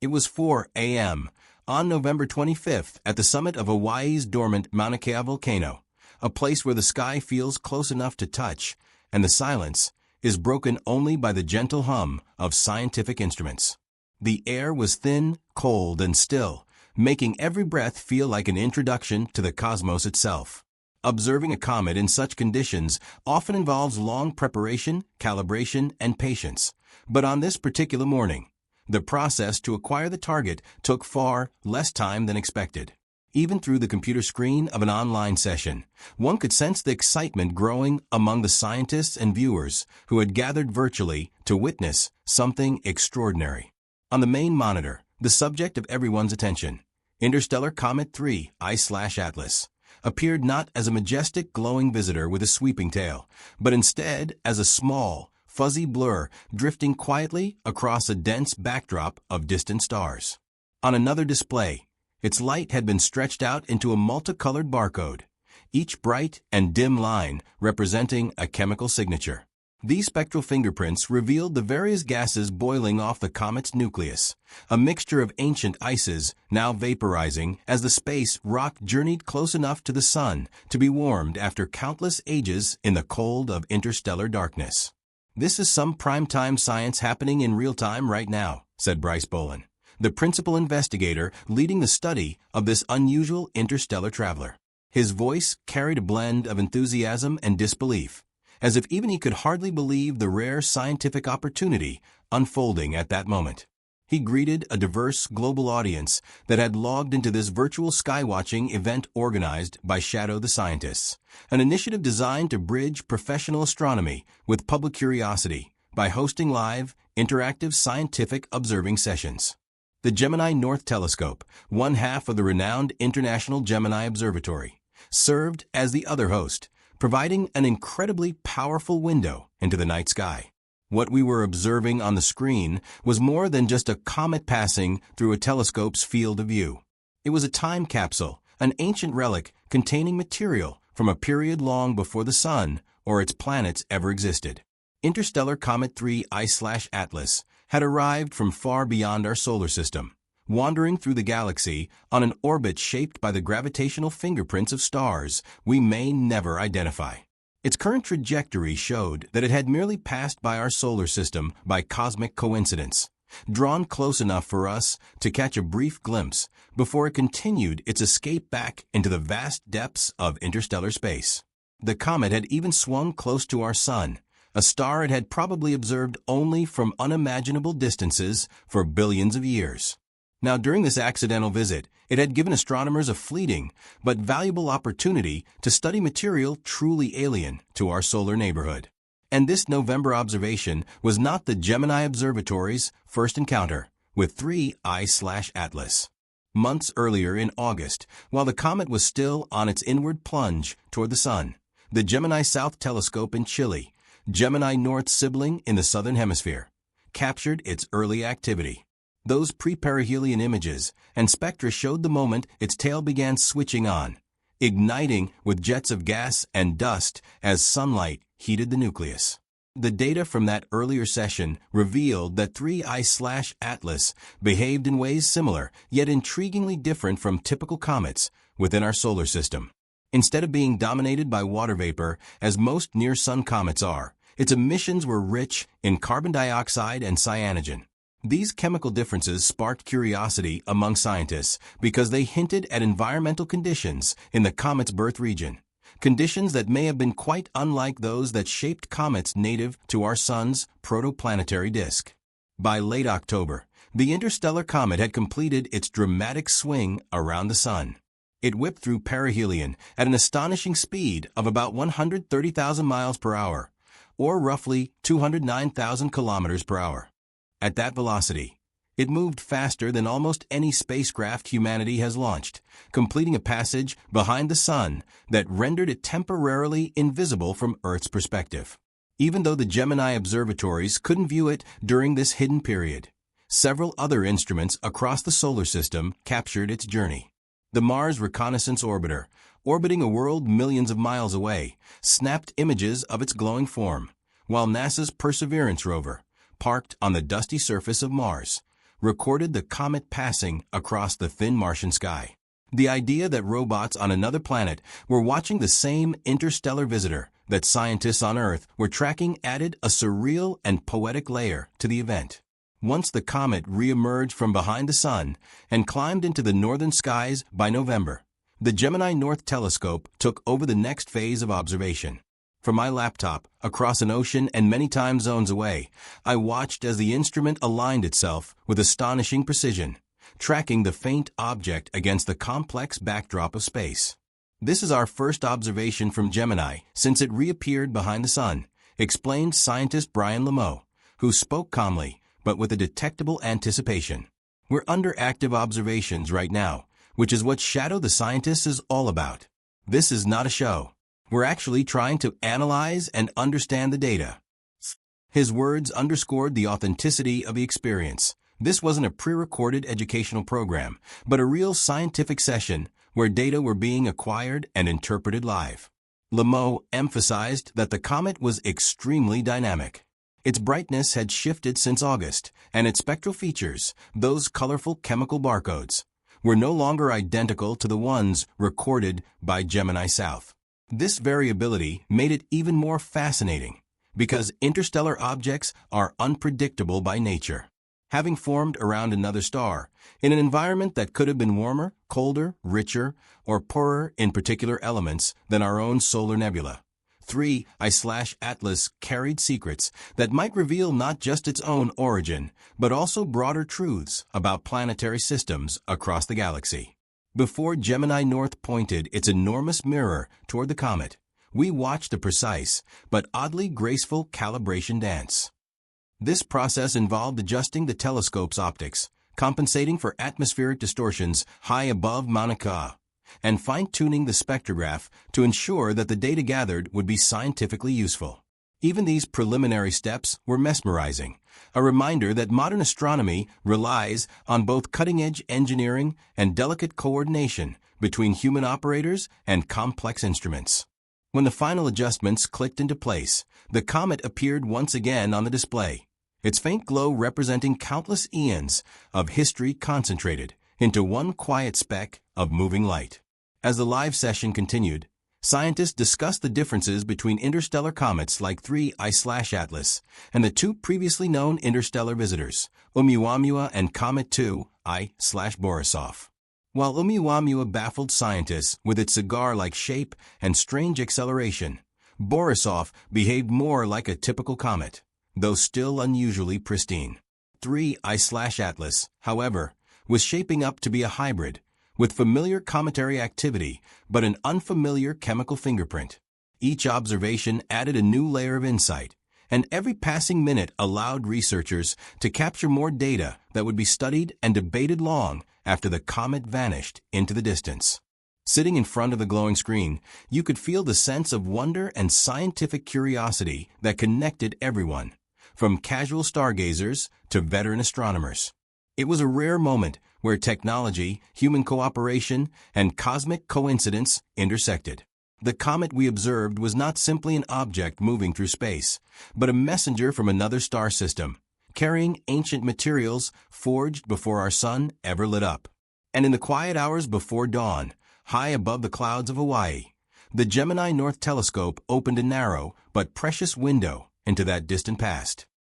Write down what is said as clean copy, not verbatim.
It was 4 a.m. on November 25th at the summit of Hawaii's dormant Mauna Kea volcano, a place where the sky feels close enough to touch, and the silence is broken only by the gentle hum of scientific instruments. The air was thin, cold, and still, making every breath feel like an introduction to the cosmos itself. Observing a comet in such conditions often involves long preparation, calibration, and patience. But on this particular morning, the process to acquire the target took far less time than expected. Even through the computer screen of an online session, one could sense the excitement growing among the scientists and viewers who had gathered virtually to witness something extraordinary. On the main monitor, the subject of everyone's attention, interstellar Comet 3 I/Atlas, appeared not as a majestic glowing visitor with a sweeping tail, but instead as a small, fuzzy blur drifting quietly across a dense backdrop of distant stars. On another display, its light had been stretched out into a multicolored barcode, each bright and dim line representing a chemical signature. These spectral fingerprints revealed the various gases boiling off the comet's nucleus, a mixture of ancient ices now vaporizing as the space rock journeyed close enough to the sun to be warmed after countless ages in the cold of interstellar darkness. "This is some prime-time science happening in real time right now," said Bryce Bolin, the principal investigator leading the study of this unusual interstellar traveler. His voice carried a blend of enthusiasm and disbelief, as if even he could hardly believe the rare scientific opportunity unfolding at that moment. He greeted a diverse global audience that had logged into this virtual skywatching event organized by Shadow the Scientists, an initiative designed to bridge professional astronomy with public curiosity by hosting live, interactive scientific observing sessions. The Gemini North Telescope, one half of the renowned International Gemini Observatory, served as the other host, providing an incredibly powerful window into the night sky. What we were observing on the screen was more than just a comet passing through a telescope's field of view. It was a time capsule, an ancient relic containing material from a period long before the Sun or its planets ever existed. Interstellar Comet 3 I/Atlas had arrived from far beyond our solar system, wandering through the galaxy on an orbit shaped by the gravitational fingerprints of stars we may never identify. Its current trajectory showed that it had merely passed by our solar system by cosmic coincidence, drawn close enough for us to catch a brief glimpse before it continued its escape back into the vast depths of interstellar space. The comet had even swung close to our Sun, a star it had probably observed only from unimaginable distances for billions of years. Now, during this accidental visit, it had given astronomers a fleeting but valuable opportunity to study material truly alien to our solar neighborhood. And this November observation was not the Gemini Observatory's first encounter with 3 I/Atlas. Months earlier in August, while the comet was still on its inward plunge toward the Sun, the Gemini South Telescope in Chile, Gemini North sibling in the Southern Hemisphere, captured its early activity. Those pre-perihelion images and spectra showed the moment its tail began switching on, igniting with jets of gas and dust as sunlight heated the nucleus. The data from that earlier session revealed that 3 I/Atlas behaved in ways similar, yet intriguingly different from typical comets within our solar system. Instead of being dominated by water vapor, as most near-Sun comets are, its emissions were rich in carbon dioxide and cyanogen. These chemical differences sparked curiosity among scientists because they hinted at environmental conditions in the comet's birth region, conditions that may have been quite unlike those that shaped comets native to our Sun's protoplanetary disk. By late October, the interstellar comet had completed its dramatic swing around the Sun. It whipped through perihelion at an astonishing speed of about 130,000 miles per hour, or roughly 209,000 kilometers per hour. At that velocity, it moved faster than almost any spacecraft humanity has launched, completing a passage behind the Sun that rendered it temporarily invisible from Earth's perspective. Even though the Gemini observatories couldn't view it during this hidden period, several other instruments across the solar system captured its journey. The Mars Reconnaissance Orbiter, orbiting a world millions of miles away, snapped images of its glowing form, while NASA's Perseverance rover, parked on the dusty surface of Mars, recorded the comet passing across the thin Martian sky. The idea that robots on another planet were watching the same interstellar visitor that scientists on Earth were tracking added a surreal and poetic layer to the event. Once the comet re-emerged from behind the Sun and climbed into the northern skies by November, the Gemini North Telescope took over the next phase of observation. From my laptop, across an ocean and many time zones away, I watched as the instrument aligned itself with astonishing precision, tracking the faint object against the complex backdrop of space. This is our first observation from Gemini since it reappeared behind the Sun, explained scientist Brian Lameau, who spoke calmly but with a detectable anticipation. We're under active observations right now, which is what Shadow the Scientist is all about. This is not a show. We're actually trying to analyze and understand the data. His words underscored the authenticity of the experience. This wasn't a pre-recorded educational program, but a real scientific session where data were being acquired and interpreted live. Lameau emphasized that the comet was extremely dynamic. Its brightness had shifted since August, and its spectral features, those colorful chemical barcodes, were no longer identical to the ones recorded by Gemini South. This variability made it even more fascinating, because interstellar objects are unpredictable by nature. Having formed around another star, in an environment that could have been warmer, colder, richer, or poorer in particular elements than our own solar nebula, 3I/Atlas carried secrets that might reveal not just its own origin, but also broader truths about planetary systems across the galaxy. Before Gemini North pointed its enormous mirror toward the comet, we watched a precise but oddly graceful calibration dance. This process involved adjusting the telescope's optics, compensating for atmospheric distortions high above Mauna Kea, and fine-tuning the spectrograph to ensure that the data gathered would be scientifically useful. Even these preliminary steps were mesmerizing, a reminder that modern astronomy relies on both cutting-edge engineering and delicate coordination between human operators and complex instruments. When the final adjustments clicked into place, the comet appeared once again on the display, its faint glow representing countless eons of history concentrated into one quiet speck of moving light. As the live session continued, scientists discussed the differences between interstellar comets like 3I/Atlas and the two previously known interstellar visitors, Oumuamua and Comet 2I/Borisov. While Oumuamua baffled scientists with its cigar-like shape and strange acceleration, Borisov behaved more like a typical comet, though still unusually pristine. 3I/Atlas, however, was shaping up to be a hybrid, with familiar cometary activity but an unfamiliar chemical fingerprint. Each observation added a new layer of insight, and every passing minute allowed researchers to capture more data that would be studied and debated long after the comet vanished into the distance. Sitting in front of the glowing screen, you could feel the sense of wonder and scientific curiosity that connected everyone, from casual stargazers to veteran astronomers. It was a rare moment where technology, human cooperation, and cosmic coincidence intersected. The comet we observed was not simply an object moving through space, but a messenger from another star system, carrying ancient materials forged before our sun ever lit up. And in the quiet hours before dawn, high above the clouds of Hawaii, the Gemini North Telescope opened a narrow but precious window into that distant past.